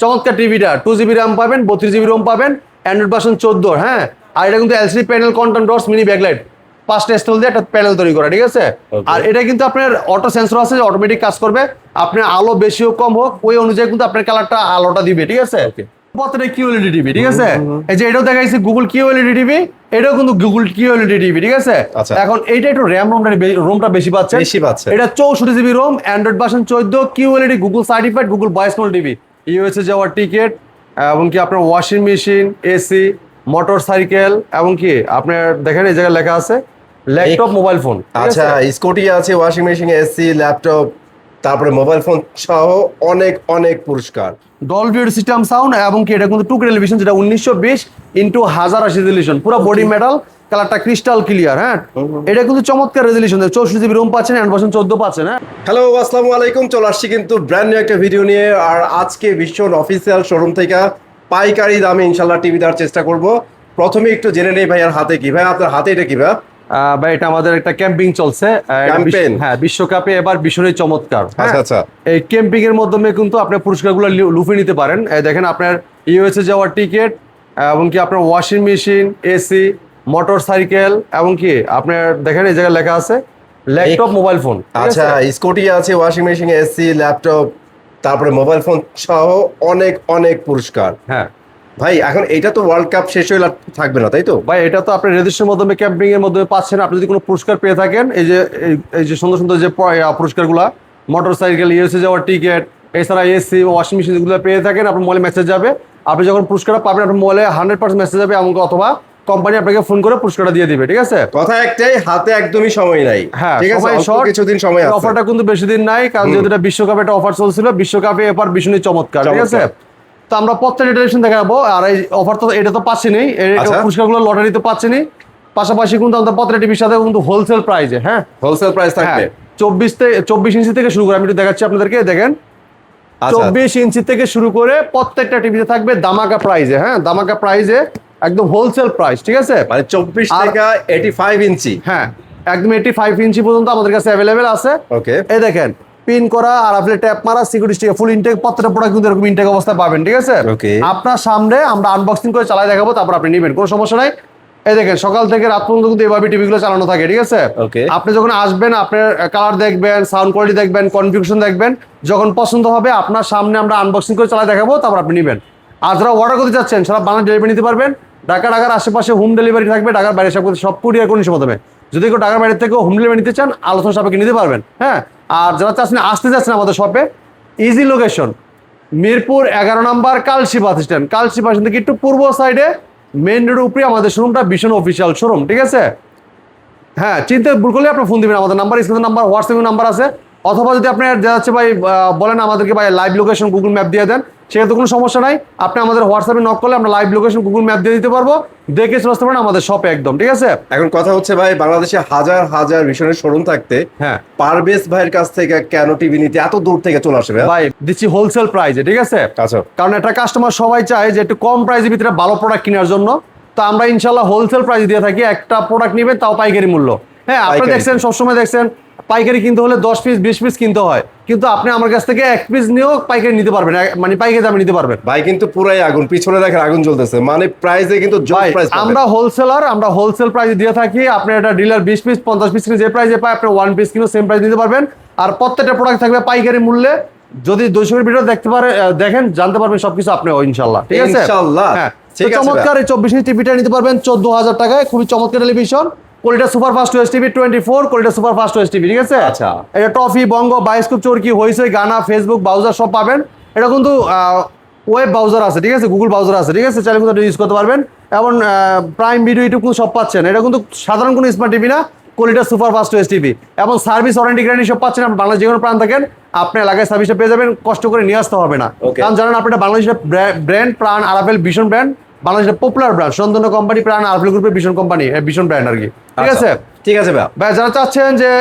চমৎকার টিভিটা 2GB RAM পাবেন, 32GB রোম পাবেন, অ্যান্ড্রয়েড ভার্সন 14। হ্যাঁ, আর এটা কিন্তু LCD panel, control dots, mini backlight, 5টা স্টল দিয়ে একটা প্যানেল তৈরি করা, ঠিক আছে। আর এটা কিন্তু আপনার অটো সেন্সর আছে, অটোমেটিক কাজ করবে। আপনার আলো বেশি হোক কম হোক ওই অনুযায়ী কিন্তু আপনার কালারটা আলোটা দিবে, ঠিক আছে। প্রত্যেকটা কিউএলইডি টিভি, ঠিক আছে। এই যে এটাও দেখা যাচ্ছে গুগল কিউএলইডি টিভি, এটাও কিন্তু গুগল কিউএলইডি টিভি, ঠিক আছে। এখন এইটা একটু র্যাম রোমটা বেশি পাচ্ছে। এটা 64GB ROM, Android version 14, QLED, Google certified, Google voice call TV, USA যাওয়ার টিকেট, এবং কি আপনার washing machine, AC, motorcycle, এবং কি আপনার দেখেন এই জায়গায় লেখা আছে ল্যাপটপ, মোবাইল ফোন। আচ্ছা, স্কুটি আছে, ওয়াশিং মেশিন, এসি, ল্যাপটপ, তারপরে মোবাইল ফোন সহ অনেক অনেক পুরস্কার। ডলবি সিস্টেম সাউন্ড, এবং কি এটা কিন্তু 2K টেলিভিশন, যেটা 1920x1080 রেজলিউশন, পুরো বডি মেটাল, কালারটা ক্রিস্টাল ক্লিয়ার। হ্যাঁ, এটা কিন্তু চমৎকার রেজলিউশন, 64GB রোম পাচ্ছেন, অ্যান্ড ভার্সন 14 পাচ্ছেন। হ্যাঁ, হ্যালো, আসসালামু আলাইকুম। চলে আসছি কিন্তু ব্র্যান্ড নিউ একটা ভিডিও নিয়ে। আর আজকে ভীষণ অফিসিয়াল শোরুম থেকে পাইকারি দামে ইনশাল্লাহ টিভি দেওয়ার চেষ্টা করব। প্রথমে একটু জেনে নেই ভাইয়ার হাতে কি। ভাই আপনার হাতে এটা কি ভাই? ভাই এটা আমাদের একটা ক্যাম্পিং চলছে। হ্যাঁ, বিশ্বকাপে এবার ভীষণই চমৎকার। আচ্ছা আচ্ছা, এই ক্যাম্পিং এর মাধ্যমে কিন্তু আপনার পুরস্কারগুলো লুফে নিতে পারেন। দেখেন আপনার ইউএসএ যাওয়ার টিকেট, এবং কি আপনার washing machine, AC, motorcycle, এবং কি আপনার দেখেন এই জায়গায় লেখা আছে ল্যাপটপ, মোবাইল ফোন। আচ্ছা, স্কুটি আছে, ওয়াশিং মেশিন, এসি, ল্যাপটপ, তারপরে মোবাইল ফোন সহ অনেক অনেক পুরস্কার। হ্যাঁ ভাই, এখন এটা তো ওয়ার্ল্ড কাপ শেষ হয়ে থাকবে না, তাই তো? ভাই, এটা তো আপনি রেজিস্ট্রেশনের মাধ্যমে, ক্যাম্পিং এর মাধ্যমে পাচ্ছেন। আপনি যদি কোনো পুরস্কার পেয়ে থাকেন, এই যে সুন্দর সুন্দর যে পুরস্কারগুলো, মোটর সাইকেল, ইউএসএ যাওয়ার টিকেট, এছাড়া এসি, ওয়াশিং মেশিন, যেগুলো পেয়ে থাকেন, আপনার মোবাইলে মেসেজ যাবে। আপনি যখন পুরস্কারটা পাবেন, আপনার মোবাইলে 100% মেসেজ যাবে, এমনকি অথবা কোম্পানি আপনাকে ফোন করে পুরস্কারটা দিয়ে দিবে, ঠিক আছে। কথা একটাই, হাতে একদমই সময় নাই। হ্যাঁ, ঠিক আছে, অল্প কিছুদিন সময় আছে। অফারটা কিন্তু বেশি দিন নাই, কারণ যেহেতু এটা বিশ্বকাপে একটা অফার চলছিল, বিশ্বকাপে এবার ভীষণই চমৎকার, ঠিক আছে। তো আমরা প্রত্যেকটা টেলিভিশন দেখাবো। আর এই অফার তো এটা তো পাচ্ছি নি, পুরস্কারগুলো লটারিতে পাচ্ছি নি। পাশাপাশি কিন্তু আমাদের প্রত্যেকটা টিভির সাথে কিন্তু হোলসেল প্রাইজে, হ্যাঁ, হোলসেল প্রাইস থাকবে। 24 ইঞ্চি থেকে শুরু করে, আমি একটু দেখাচ্ছি আপনাদেরকে, দেখেন 24 ইঞ্চি থেকে শুরু করে প্রত্যেকটা টিভিতে থাকবে দামাকা প্রাইজে। হ্যাঁ, দামাকা প্রাইজে, একদম হোলসেল প্রাইস, ঠিক আছে। মানে 24 থেকে 85 ইঞ্চি। হ্যাঁ, একদম 85 ইঞ্চি পর্যন্ত আমাদের কাছে অ্যাভেলেবেল আছে। ওকে, এই দেখেন পিন করা, আর আপনি ট্যাপ মারা, সিকিউরিটি স্টিকার, ফুল ইনটেক, প্রত্যেকটা প্রোডাক্ট কিন্তু এরকম ইনটেক অবস্থায় পাবেন, ঠিক আছে। আপনার সামনে আমরা আনবক্সিং করে চালাই দেখাবো, তারপর আপনি নেবেন, কোনো সমস্যা নাই। এই দেখেন সকাল থেকে রাত পর্যন্ত কিন্তু এইভাবে টিভিগুলো চালানো থাকে, ঠিক আছে। আপনি যখন আসবেন, আপনার কালার দেখবেন, সাউন্ড কোয়ালিটি দেখবেন, কনফিগারেশন দেখবেন, যখন পছন্দ হবে আপনার সামনে আমরা আনবক্সিং করে চালাই দেখাবো, তারপর আপনি নেবেন। আর যারা অর্ডার করতে চাচ্ছেন, সারা বাংলা ডেলিভারি নিতে পারবেন। ঢাকার আশেপাশে হোম ডেলিভারি থাকবে, ঢাকার বাইরে সব কুরিয়ার কন্ডিশন মাধ্যমে। যদি কেউ ঢাকার বাইরে থেকে হোম ডেলিভারি নিতে চান, আলোচনা সাপেক্ষে নিতে পারবেন। হ্যাঁ, আর যারা চাচ্ছেন আসতে যাচ্ছেন আমাদের শপে, ইজি লোকেশন মিরপুর 11 নম্বর Kalshi bus stand. Kalshi bus stand থেকে একটু পূর্ব সাইডে মেইন রোডের উপরে আমাদের শোরুমটা, ভীষণ অফিসিয়াল শোরুম, ঠিক আছে। হ্যাঁ, চিন্তা ভুল করলে আপনার ফোন দিবেন, আমাদের নাম্বার, স্ক্রিনের নাম্বার, হোয়াটসঅ্যাপ নাম্বার আছে। অথবা যদি আপনার যাচ্ছে ভাই বলেন আমাদেরকে ভাই লাইভ লোকেশন গুগল ম্যাপ দিয়ে দেন, সেক্ষেত্রে কোনো সমস্যা নাই। আপনি আমাদের হোয়াটসঅ্যাপে নক করলে আমরা লাইভ লোকেশন গুগল ম্যাপ দিয়ে দিতে পারবো, দেখে চলে আসতে পারেন আমাদের শপে একদম, ঠিক আছে। এখন কথা হচ্ছে ভাই, বাংলাদেশে হাজার হাজার ভীষণের শোরুম থাকতে, হ্যাঁ, পারভেজ ভাইয়ের কাছ থেকে কেন টিভি নিতে এত দূর থেকে চলে আসবে? ভাই দিচ্ছি হোলসেল প্রাইসে, ঠিক আছে। আচ্ছা, কারণ একটা কাস্টমার সবাই চায় যে একটু কম প্রাইসের ভিতরে ভালো প্রোডাক্ট কেনার জন্য। তো আমরা ইনশাল্লাহ হোলসেল প্রাইস দিয়ে থাকি, একটা প্রোডাক্ট নেবেন তাও পাইকারি মূল্য। হ্যাঁ, আপনি দেখছেন সবসময় দেখছেন পাইকারি কিনতে হলে 10 পিস 20 পিস কিনতে হয়, কিন্তু আপনি আমার কাছ থেকে 1 পিস নিয়েও পাইকারি নিতে পারবেন, মানে পাইকারি দামে নিতে পারবেন। ভাই কিন্তু পুরাই আগুন, পিছনে দেখেন আগুন জ্বলতেছে, মানে প্রাইসে কিন্তু আমরা হোলসেলার, আমরা হোলসেল প্রাইসে দিয়ে থাকি। আপনি একটা ডিলার 20 পিস 50 পিস কিনে যে প্রাইসে পায়, আপনি 1 পিস কিনে সেম প্রাইস নিতে পারবেন। আর প্রত্যেকটা প্রোডাক্ট থাকবে পাইকারি মূল্যে। যদি 200 ভিডিও দেখেন, জানতে পারবেন সবকিছু আপনি, ইনশাল্লাহ, ঠিক আছে। হ্যাঁ, চমৎকার এই 24 ইঞ্চি টিভিটা নিতে পারবেন 14,000 টাকায়, খুবই চমৎকার television. Quality super fast OS TV 24, quality super fast OS TV, ঠিক আছে। আচ্ছা, এটা টফি, বঙ্গ, বায়োস্কোপ, চরকি, হইচই, গানা, ফেসবুক ব্রাউজার সব পাবেন। এটা কিন্তু ওয়েব ব্রাউজার আছে, ঠিক আছে, গুগল ব্রাউজার আছে, ঠিক আছে, চাইলে কিন্তু ইউজ করতে পারবেন। এবং প্রাইম ভিডিও, ইউটিউব কিন্তু সব পাচ্ছেন। এটা কিন্তু সাধারণ কোনো স্মার্ট টিভি না, quality super fast OS TV. এবং সার্ভিস ওয়ারেন্টি গ্যারান্টি সব পাচ্ছেন। আপনি বাংলাদেশ যে কোনো প্রান্ত থাকেন, আপনি এলাকায় সার্ভিসটা পেয়ে যাবেন, কষ্ট করে নিয়ে আসতে হবে না। কারণ জানেন আপনি এটা বাংলাদেশের ব্র্যান্ড, প্রাণ আরাফেল ভীষণ ব্র্যান্ড, বাংলাদেশের পপুলার ব্র্যান্ড, সন্দন কোম্পানি, প্রাণ আরাফেল গ্রুপের ভীষণ কোম্পানি, ভীষণ ব্র্যান্ড আর কি, ঠিক আছে। ঠিক আছে ভাই, যারা চাচ্ছেন যে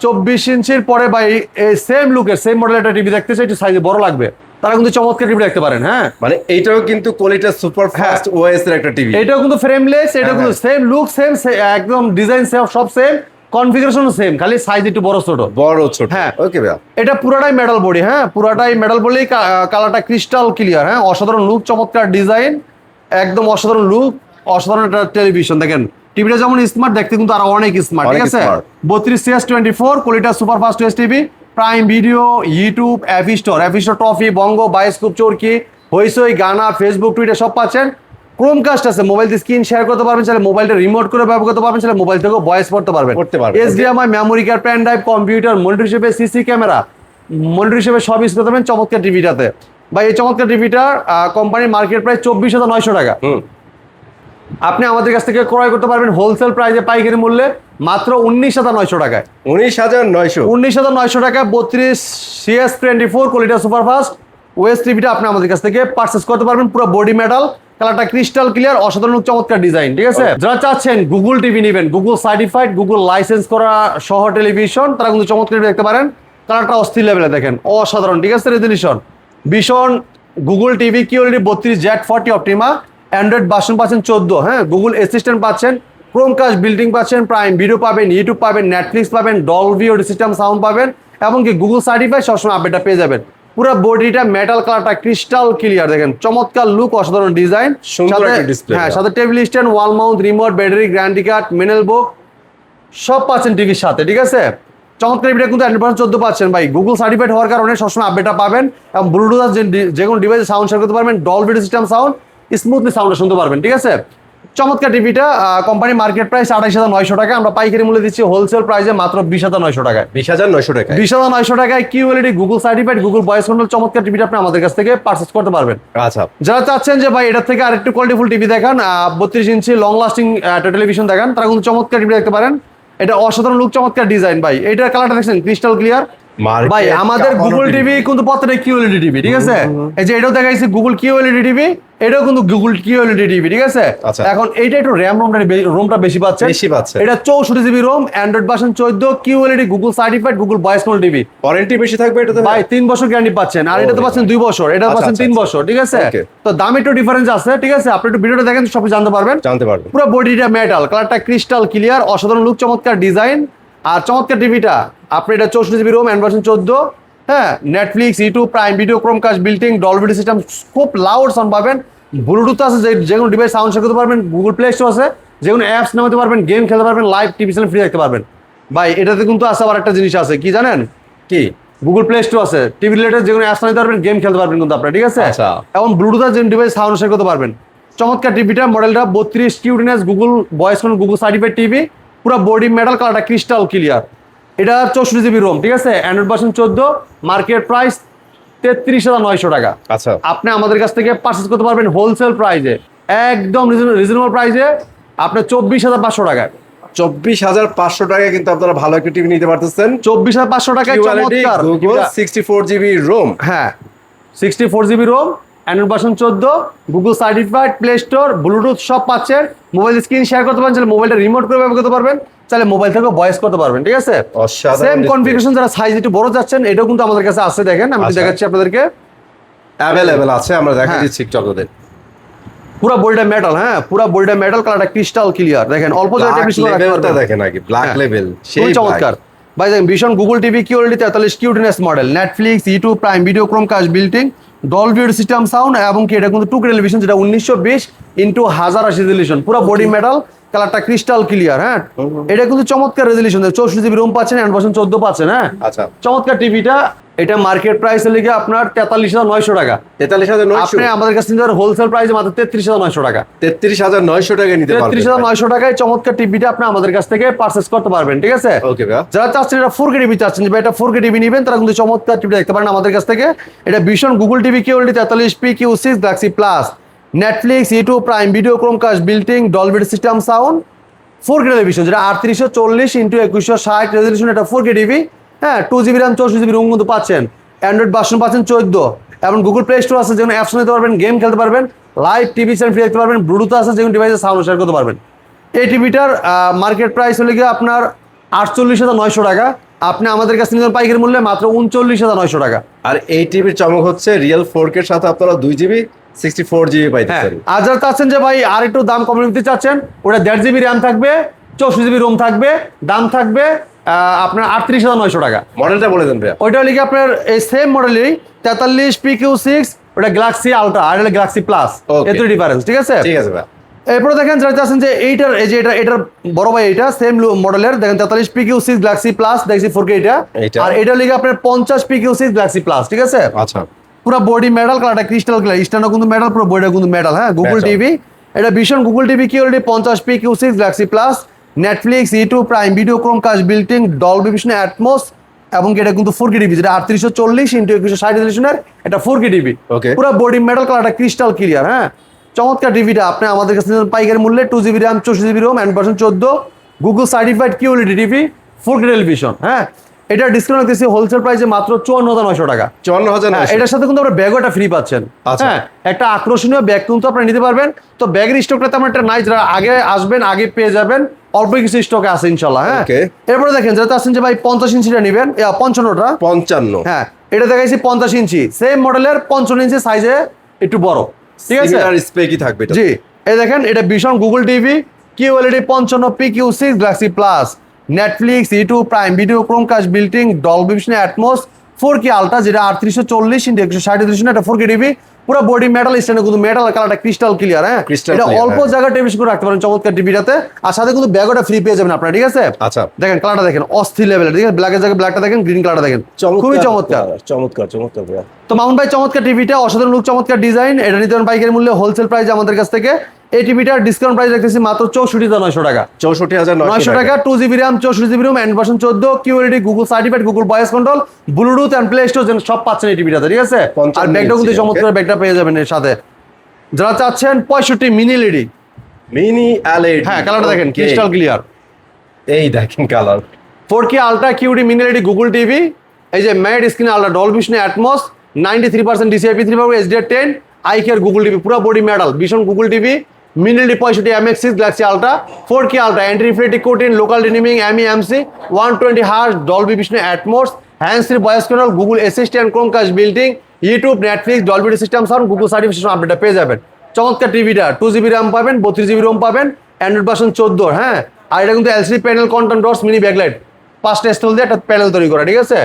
24 ইঞ্চির পরে ভাই এই সেম লুকের সেম মডেলের একটা টিভি দেখতে চাই, একটু সাইজে বড় লাগবে, তারা কিন্তু চমৎকার টিভি দেখতে পারেন। হ্যাঁ, মানে এইটাও কিন্তু কোয়ালিটি সুপার ফাস্ট ওএস এর একটা টিভি। এটাও কিন্তু ফ্রেমলেস, এটাও কিন্তু সেম লুক, সেম একদম ডিজাইন, সব সেম। কনফিগারেশন সেম, খালি সাইজ একটু বড় ছোট। হ্যাঁ ওকে ভাইয়া। এটা পুরাটাই মেটাল বডি, হ্যাঁ পুরাটাই মেটাল বডি, কালারটা ক্রিস্টাল ক্লিয়ার, হ্যাঁ অসাধারণ লুক, চমৎকার ডিজাইন, একদম অসাধারণ লুক, অসাধারণ একটা টেলিভিশন। দেখেন টিভিটা যেমন স্মার্ট, দেখতে কিন্তু আরো অনেক স্মার্ট, ঠিক আছে। 32CS24 quality super fast OS TV, Prime Video, YouTube, app store Toffee, Bongo, Bioscope, Chorki, Hoichoi, Gaana, Facebook, Twitter সব পাচ্ছেন। ক্রোমকাস্ট আছে, মোবাইল দিয়ে স্ক্রিন শেয়ার করতে পারবেন, চাইলে মোবাইলটা রিমোট করে ব্যবহার করতে পারবেন, চাইলে মোবাইল থেকেও ভয়েস পড়তে পারবেন। HDMI, memory card, pen drive, computer, monitor হিসেবে সিসি ক্যামেরা, মনিটর হিসেবে সব ইউজ করতে পারবেন চমৎকার টিভিটাতে। বা এই চমৎকার টিভিটার কোম্পানির মার্কেট প্রাইস 24,900 টাকা। আপনি আমাদের কাছ থেকে ক্রয় করতে পারবেন হোলসেল প্রাইসে পাইকারি মূল্যে মাত্র 19,900 টাকায়। 19,900 টাকায় 32CS24 কোয়ালিটি সুপারফাস্ট ওএস টিভিটা আপনি আমাদের কাছ থেকে পারচেজ করতে পারবেন। পুরো বডি মেটাল, কালারটা ক্রিস্টাল ক্লিয়ার, অসাধারণ চমৎকার ডিজাইন, ঠিক আছে। যারা চাচ্ছেন গুগল টিভি নেবেন, গুগল সার্টিফাইড, গুগল লাইসেন্স করা সহ টেলিভিশন, তারা কিন্তু চমৎকার টিভি দেখতে পারেন। কালারটা অস্থির লেভেলে দেখেন, অসাধারণ, ঠিক আছে। রেজলিউশন ভীষণ Google TV QLED 32Z40 Optima, Android version পাচ্ছেন 14, হ্যাঁ গুগল অ্যাসিস্ট্যান্ট পাচ্ছেন, ক্রোমকাস্ট বিল্ডিং পাচ্ছেন, প্রাইম ভিডিও পাবেন, ইউটিউব পাবেন, নেটফ্লিক্স পাবেন, ডলবি অডিও সিস্টেম সাউন্ড পাবেন, এবং কি গুগল সার্টিফাইড সবসময় আপডেটটা পেয়ে যাবেন। পুরো বডিটা মেটাল, কালারটা ক্রিস্টাল ক্লিয়ার, দেখেন চমৎকার লুক, অসাধারণ ডিজাইন, হ্যাঁ সাথে table stand, wall mount, remote, battery, guarantee card, manual book সব পাচ্ছেন টিভির সাথে, ঠিক আছে। চমৎকার টিভিটা কিন্তু 14 পাচ্ছেন ভাই, গুগল সার্টিফাইড হওয়ার কারণে সবসময় আপডেটটা পাবেন, এবং ব্লুটুথ যে কোনো ডিভাইসে সাউন্ড শেয়ার করতে পারবেন, ডলবি সিস্টেম সাউন্ড, স্মুথলি সাউন্ডটা শুনতে পারবেন, ঠিক আছে। চমৎকার টিভিটা কোম্পানি মার্কেট প্রাইস 28,900 টাকা, আমরা পাইকারি মূল্যে দিচ্ছি হোলসেল প্রাইসে মাত্র 20,900 টাকায়। 20,900 টাকায় QLED Google certified, Google voice control চমৎকার টিভিটা আপনি আমাদের কাছ থেকে পারচেজ করতে পারবেন। আচ্ছা, যারা চাচ্ছেন যে ভাই এটা থেকে আরেকটু কোয়ালিটিফুল টিভি দেখান, 32 ইঞ্চি লং লাস্টিং টেলিভিশন দেখান, তারা কিন্তু চমৎকার টিভি দেখতে পারেন। এটা অসাধারণ লুক, চমৎকার ডিজাইন ভাই, এটার কালারটা দেখছেন ক্রিস্টাল ক্লিয়ার ভাই। আমাদের গুগল টিভি কিন্তু প্রত্যেকটা কিউএলইডি টিভি, ঠিক আছে। এই যে এটাও দেখাইছি গুগল কিউএলইডি টিভি, এটাও কিন্তু গুগল কিউএলইডি টিভি, ঠিক আছে। এখন এইটা একটু র্যাম রোমটা বেশি পাচ্ছে, এটা 64GB ROM, Android version 14, QLED, Google certified, Google voice control TV. Warranty বেশি থাকবে এটাতে ভাই, 3 বছর গ্যারান্টি পাচ্ছেন, আর এটাতে পাচ্ছেন 2 বছর, এটা পাচ্ছেন 3 বছর, ঠিক আছে। তো দাম একটু ডিফারেন্স আছে, ঠিক আছে। আপনি একটু ভিডিওটা দেখেন, সব জানতে পারবেন। পুরো বডিটা মেটাল, কালারটা ক্রিস্টাল ক্লিয়ার, অসাধারণ লুক, চমৎকার ডিজাইন, আর চমৎকার টিভিটা আপনি এটা 64GB রোম, অ্যান্ড্রয়েড ভার্সন 14, হ্যাঁ Netflix, YouTube, Prime Video, Chromecast built in, Dolby system, খুব লাউড সাউন্ড পাবেন, ব্লুটুথ আছে, যে কোনো ডিভাইস সাউন্ড শেয়ার করতে পারবেন, গুগল প্লে স্টোর আছে, যে কোনো অ্যাপস নামাতে পারবেন, গেম খেলতে পারবেন, লাইভ টিভি চ্যানেল ফ্রি দেখতে পারবেন। ভাই এটাতে কিন্তু আছে আবার একটা জিনিস আছে, কি জানেন? কি? গুগল প্লে স্টোর আছে, টিভি রিলেটেড যে কোনো অ্যাপস নামাতে পারবেন, গেম খেলতে পারবেন কিন্তু আপনারা, ঠিক আছে। এবং ব্লুটুথ আছে, যে ডিভাইস সাউন্ড শেয়ার করতে পারবেন। চমৎকার টিভিটা, মডেলটা 32 কিউটিনেস, Google voice control, Google certified TV, পুরো বডি মেটাল, কালারটা ক্রিস্টাল ক্লিয়ার। এটা 64GB রোম, ঠিক আছে, অ্যান্ড্রয়েড ভার্সন 14, মার্কেট প্রাইস 33,900 টাকা। আচ্ছা, আপনি আমাদের কাছ থেকে পারচেজ করতে পারবেন হোলসেল প্রাইসে, একদম রিজনেবল প্রাইসে, আপনার 24,500 টাকায়। 24,500 টাকায় কিন্তু আপনারা ভালো একটা টিভি নিতে পারতেছেন। 24,500 টাকায় চমৎকার গুগল 64GB রোম, হ্যাঁ 64GB ROM, Android version 14, Google certified, play store, bluetooth সব পাচ্ছেন। মোবাইল স্ক্রিন শেয়ার করতে পারেন, চাইলে মোবাইলটা রিমোট করে ব্যবহার করতে পারবেন, চাইলে মোবাইল থেকে ভয়েস করতে পারবেন, ঠিক আছে। সেম কনফিগারেশন, যারা সাইজ একটু বড় যাচ্ছেন, এটাও কিন্তু আমাদের কাছে আছে, দেখেন আমি দেখাচ্ছি আপনাদেরকে, অ্যাভেলেবেল আছে, আমরা দেখাই দিচ্ছি একটু আপনাদের। পুরো বডিটা মেটাল, হ্যাঁ পুরো বডিটা মেটাল, কালারটা ক্রিস্টাল ক্লিয়ার, দেখেন অল্প জায়গায় দেখেন আগে ব্ল্যাক লেভেল, সেই চমৎকার ভাই। দেখেন ভীষণ গুগল টিভি কিউএলইডি 43 কিউটিনেস model, Netflix, YouTube, Prime Video, Chromecast built in, Dolby audio system sound, এবং কি এটা কিন্তু 2K টেলিভিশন, যেটা 1920x1080 রেজলিউশন, পুরো বডি মেটাল, কালারটা ক্রিস্টাল ক্লিয়ার, হ্যাঁ এটা কিন্তু চমৎকার রেজলিউশন, 64GB রোম পাচ্ছেন, অ্যান্ড্রয়েড ভার্সন 14 পাচ্ছেন, হ্যাঁ আচ্ছা। চমৎকার টিভিটা, এটা মার্কেট প্রাইস লিখে আপনার 43,900 টাকা। 43,900 আপনি আমাদের কাছে নিতে হোলসেল প্রাইসে মাত্র 33,900 টাকা। 33,900 টাকা নিতে পারবেন। 33,900 টাকায় চমৎকার টিভিটা আপনি আমাদের কাছ থেকে পারচেজ করতে পারবেন, ঠিক আছে। ওকে ভাই, যারা চাচ্ছেন এটা 4K টিভি চাচ্ছেন, যে এটা 4K টিভি নেবেন, তারা কিন্তু চমৎকার টিভি দেখতে পারেন আমাদের কাছ থেকে। এটা ভীষণ Google TV QLED 43P Q6 Galaxy plus, Netflix, YouTube, Prime Video, Chromecast built in, Dolby system sound, 4K television, যেটা 3840x2160 রেজলিউশন, এটা 4K টিভি, হ্যাঁ 2GB র্যাম, 64GB রোম কিন্তু পাচ্ছেন, অ্যান্ড্রয়েড ভার্সন পাচ্ছেন 14, এবং গুগল প্লে স্টোর আছে, যেখানে apps নিতে পারবেন, গেম খেলতে পারবেন, লাইভ টিভি চ্যানেল ফ্রি দেখতে পারবেন, ব্লুটুথ আছে, যেখানে ডিভাইসে সাউন্ড শেয়ার করতে পারবেন। এই টিভিটার মার্কেট প্রাইস হলে গিয়ে আপনার 48,900 টাকা, আপনি আমাদের কাছে নিতে পাইকারি মূল্যে মাত্র 39,900 টাকা। আর এই টিভির চমক হচ্ছে রিয়েল 4K এর সাথে আপনারা 2GB 64GB পাইতেছেন। আর যারা চাচ্ছেন যে ভাই আর একটু দাম কমিয়ে নিতে চাচ্ছেন, ওটা 1.5GB র্যাম থাকবে, 64 জিবি রোম থাকবে, দাম থাকবে আপনার 38,900 টাকা। মডেলটা বলে দেন ভাইয়া। ওইটা লিখে আপনার এই সেম মডেলেরই 43 PQ6, ওটা গ্যালাক্সি আলট্রা আর এটা গ্যালাক্সি প্লাস, এত ডিফারেন্স, ঠিক আছে? ঠিক আছে ভাই। এরপরে দেখেন যারা চাচ্ছেন যে এইটার এই যে এটার বড় ভাই, এটা সেম মডেলের দেখেন 43 PQ6 গ্যালাক্সি প্লাস দেখছি 4K এটা, আর এটা লিখে আপনার 50 PQ6 গ্যালাক্সি প্লাস, ঠিক আছে? আচ্ছা, পুরো বডি মেটাল কালারটা ক্রিস্টাল ক্লিয়ার, স্ট্যান্ডও কিন্তু মেটাল, পুরো বডিটা কিন্তু মেটাল। হ্যাঁ, গুগল টিভি, এটা ভীষণ গুগল টিভি কিউরিটি 50 PQ6 Galaxy plus, Netflix, YouTube, Prime Video, Chromecast, built in, Dolby Vision, Atmos, এবং এটা কিন্তু 4K টিভি, যেটা 3840x2160 রেজলিউশনের, এটা 4K টিভি, পুরো বডি মেটাল কালারটা ক্রিস্টাল ক্লিয়ার। হ্যাঁ, চমৎকার টিভিটা আপনি আমাদের কাছে পাইকারি মূল্যে 2GB RAM 64GB ROM and 14 Google certified QLED TV 4K television. হ্যাঁ, এটা ডিসকাউন্ট দিচ্ছি হোলসেল প্রাইসে মাত্র 54,900 টাকা। 54,900। এটার সাথে কিন্তু আপনারা ব্যাগও একটা ফ্রি পাচ্ছেন। হ্যাঁ, একটা আকর্ষণীয় ব্যাগ কিন্তু আপনারা নিতে পারবেন। তো ব্যাগের স্টকটা তেমন একটা নাই, যারা আগে আসবেন আগে পেয়ে যাবেন, অল্প কিছু স্টকে আছে ইনশাল্লাহ। হ্যাঁ, এরপরে দেখেন যারা আছেন যে ভাই 50 ইঞ্চিটা নেবেন, 55টা 55, হ্যাঁ এটা দেখাইছি 50 ইঞ্চি, সেম মডেলের 55 ইঞ্চি সাইজে একটু বড়, ঠিক আছে? সিমিলার স্পেকই থাকবে এটা। জি, এই দেখেন এটা ভীষণ Google TV QLED 55 PQ6 Galaxy plus, Netflix, YouTube, Prime Video, Chromecast, বিল্টিং, Dolby Vision, atoms, 4K ultra যেটা 3840x160 রেজলিউশন, এটা 4K টিভি, পুরো বডি মেটাল স্ট্যান্ড কিন্তু মেটাল কালারটা ক্রিস্টাল ক্লিয়ার। হ্যাঁ, এটা অল্প জায়গায় টেবিল করে রাখতে পারেন চমৎকার টিভিটাতে, আর সাথে কিন্তু ব্যাগটা ফ্রি পেয়ে যাবেন আপনারা, ঠিক আছে? আচ্ছা, দেখেন কালারটা দেখেন অস্থির লেভেলের, ঠিক আছে? ব্ল্যাকের জায়গায় ব্ল্যাকটা দেখেন, গ্রিন কালারটা দেখেন, খুবই চমৎকার চমৎকার চমৎকার ভাইয়া। তো মামুন ভাই চমৎকার টিভিটা, অসাধারণ লুক, চমৎকার ডিজাইন, এটা নিতে পারেন পাইকারি মূল্যে হোলসেল প্রাইস আমাদের কাছ থেকে। এই টিভিটার ডিসকাউন্ট প্রাইস রাখতেছি মাত্র 64,900 টাকা। 64,900 টাকা, 2GB RAM 64GB ROM and 14 QLED Google certified, Google voice control, bluetooth and play store সব পাচ্ছেন এই টিভিটাতে, ঠিক আছে? আর ব্যাগটাও কিন্তু চমৎকার ব্যাগটা পেয়ে যাবেন এর সাথে। যারা চাচ্ছেন 65 মিনি এলইডি, মিনি এলইডি, হ্যাঁ কালারটা দেখেন ক্রিস্টাল ক্লিয়ার, এই দেখেন colour, 4K ultra QD mini LED Google TV, এই যে matte screen ultra Dolby Vision, Atmos, 93% DCI-P3 পাবে, HDR10, আইকেয়ার গুগল টিভি, পুরো বডি মেটাল ভীষণ Google TV, mini LED 65 MX6 Galaxy ultra, 4K ultra, anti reflective coating, local dimming, MEMC, 120 hertz, Dolby Vision, Atmos, hands free voice control, Google Assistant, Chromecast, built in, YouTube, Netflix, Dolby system sound, Google certification আপডেটটা পেয়ে যাবেন। চমৎকার টিভিটা 2GB RAM পাবেন, 32GB ROM পাবেন, Android version 14। হ্যাঁ, আর এটা কিন্তু LCD panel, control dots, mini backlight, 5টা স্টল দিয়ে একটা প্যানেল তৈরি করা, ঠিক আছে?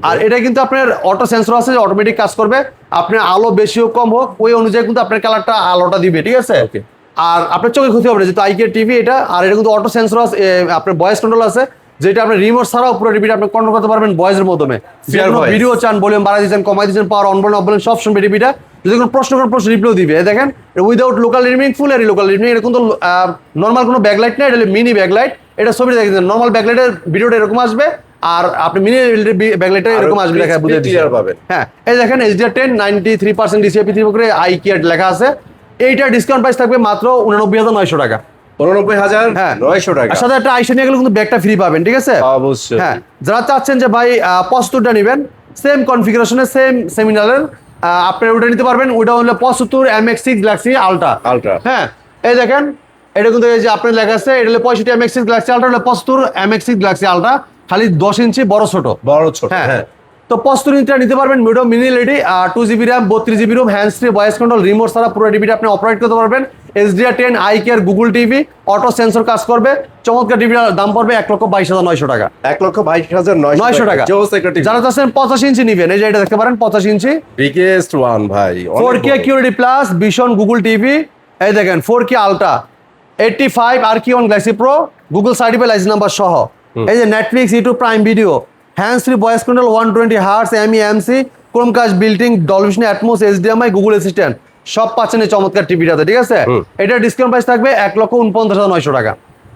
আর এটা কিন্তু আপনার অটো সেন্সর আছে, অটোমেটিক কাজ করবে, আপনার আলো বেশি হোক কম হোক ওই অনুযায়ী কিন্তু আপনার কালারটা আলোটা দিবে, ঠিক আছে? আর আপনার চোখে ক্ষতি হবে না, যেহেতু আইকের টিভি এটা, আর এটা কিন্তু অটো সেন্সর আছে, আপনার ভয়েস কন্ট্রোল আছে, যেটা আপনার রিমোট ছাড়াও পুরো টিভিটা আপনি কন্ট্রোল করতে পারবেন ভয়েসের মাধ্যমে। ভিডিও চান, ভলিউম বাড়াই দিচ্ছেন, কমাই দিচ্ছেন, পাওয়ার অন বলেন অফ বলেন সব শুনবে টিভিটা। যদি কোনো প্রশ্ন করেন প্রশ্ন রিপ্লাই দিবে। দেখেন উইদাউট লোকাল রিমিং, ফুল এর লোকাল রিমিং, এটা কিন্তু নর্মাল কোনো ব্যাকলাইট না, এটা মিনি ব্যাকলাইট। এটা ছবিটা দেখেন, নর্মাল ব্যাকলাইটের ভিডিওটা এরকম আসবে, আর আপনি মিনি ব্যাকলাইটটা এরকম আসবে, লেখা বুঝে ক্লিয়ার পাবেন। হ্যাঁ, এই দেখেন HDR10, 93% DCI-P3 করে আই কেয়ার লেখা আছে। এইটার ডিসকাউন্ট প্রাইস থাকবে মাত্র 89,900 টাকা। 89,900 টাকা। সাথে একটা আইসা নিয়ে গেলে কিন্তু ব্যাগটা ফ্রি পাবেন, ঠিক আছে? অবশ্যই। হ্যাঁ, যারা চাচ্ছেন যে ভাই 75টা নেবেন, সেম কনফিগারেশনে, সেম সেমিনারের, আপনি ওটা নিতে পারবেন। ওটা হলো 75 MX6 গ্যালাক্সি আলট্রা। হ্যাঁ, এই দেখেন এটা কিন্তু এই যে আপনার লেখা আছে, এটা হলো 65 MX6 গ্যালাক্সি আলট্রা, হলো 75 MX6 গ্যালাক্সি আলট্রা, খালি 10 ইঞ্চি বড় ছোট। হ্যাঁ, তো 75 ইঞ্চিটা নিতে পারবেন, medium mini LED, 2GB RAM 32GB ROM, hands free voice control, remote ছাড়া পুরো টিভিটা আপনি অপারেট করতে পারবেন। HDR10, eye care Google TV, auto sensor কাজ করবে, চমৎকার টিভিটার দাম পড়বে 1,22,900 টাকা। 1,22,900 টাকা। যারা চাচ্ছেন 85 ইঞ্চি নিবেন, এই যে এটা দেখতে পারেন 85 ইঞ্চি বিগেস্ট ওয়ান ভাই, 4K কিউরিটি প্লাস ভীষণ গুগল টিভি। এই দেখেন 4K ultra, 85 RQ1 Galaxy pro, Google certified licence number সহ। এই যে Netflix, YouTube, Prime video, hands free voice control, 120 hertz, MEMC, Chromecast, বিল্টিং, Dolby Vision, atoms, HDMI, Google assistant সব পাচ্ছেন এই চমৎকার টিভিটাতে, ঠিক আছে? এটা ডিসকাউন্ট প্রাইস থাকবে 1,49,900 টাকা।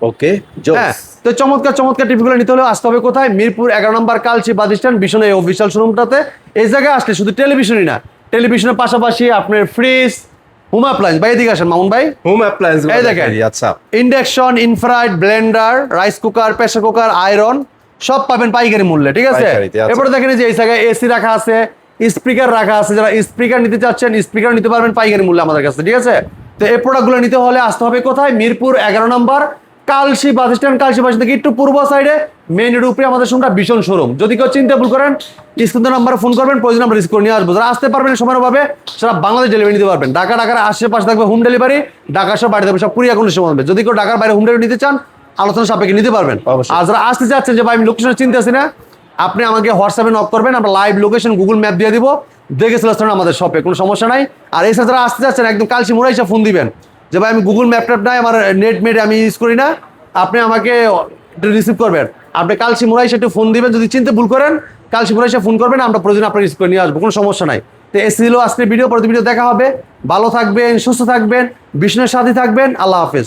ওকে, হ্যাঁ, তো চমৎকার টিভিগুলো নিতে হলে আসতে হবে কোথায়? মিরপুর 11 নম্বর কালচি বাদিস্টান ভীষণ এই অফিসিয়াল শোরুমটাতে। এই জায়গায় আসলে শুধু টেলিভিশনই না, টেলিভিশনের পাশাপাশি আপনার ফ্রিজ, হোম অ্যাপ্লায়েন্স, ভাই এদিকে আসেন মামুন ভাই, হোম অ্যাপ্লায়েন্স এই দেখেন, আচ্ছা, induction, infrared, Blender, rice cooker, pressure cooker, iron সব পাবেন পাইকারি মূল্যে, ঠিক আছে? এরপরে দেখেন যে এই জায়গায় এসি রাখা আছে, স্পিকার রাখা আছে, যারা স্পিকার নিতে চাচ্ছেন স্পিকার নিতে পারবেন পাইকারি মূল্যে আমাদের কাছে, ঠিক আছে? তো এই প্রোডাক্টগুলো নিতে হলে আসতে হবে কোথায়? মিরপুর 11 নম্বর কালসি বাস স্ট্যান্ড, কালসি বাস থেকে একটু পূর্ব সাইডে মেইন রোড উপরে আমাদের শোরুমটা ভীষণ শোরুম। যদি কেউ চিন্তা ভুল করেন স্ক্রিনের নাম্বারে ফোন করবেন, প্রয়োজন আমরা রিসিভ করে নিয়ে আসবো। যারা আসতে পারবেন সময় পাবে সারা বাংলাদেশ ডেলিভারি নিতে পারবেন। ঢাকার আশেপাশে থাকবে হোম ডেলিভারি, ঢাকা সব বাড়িতে সব কুরিয়ার কোনো সময় হবে। যদি কেউ ঢাকার বাইরে হোম ডেলিভারি নিতে চান আলোচনা সাপেক্ষে নিতে পারবেন। অবশ্যই। আর যারা আসতে চাচ্ছেন যে ভাই আমি লোকেশন চিনতেছি না, আপনি আমাকে হোয়াটসঅ্যাপে নক করবেন, আমরা লাইভ লোকেশন গুগল ম্যাপ দিয়ে দিব, দেখে চলে আসবেন আমাদের শপে, কোনো সমস্যা নাই। আর এছাড়া যারা আসতে চাচ্ছেন একদম কালচি মোড়া এসে ফোন দিবেন যে ভাই আমি গুগল ম্যাপ ট্যাপ নাই, আমার নেট মেট আমি ইউজ করি না, আপনি আমাকে একটু রিসিভ করবেন। আপনি কালচি মোড়া এসে একটু ফোন দিবেন, যদি চিনতে ভুল করেন কালচি মোড়া এসে ফোন করবেন, আমরা প্রয়োজন আপনাকে রিসিভ করে নিয়ে আসবো, কোনো সমস্যা নাই। তো এসে ছিল আজকের ভিডিও, পরবর্তী ভিডিও দেখা হবে। ভালো থাকবেন, সুস্থ থাকবেন, বিষ্ণুর সাথে থাকবেন। আল্লাহ হাফেজ।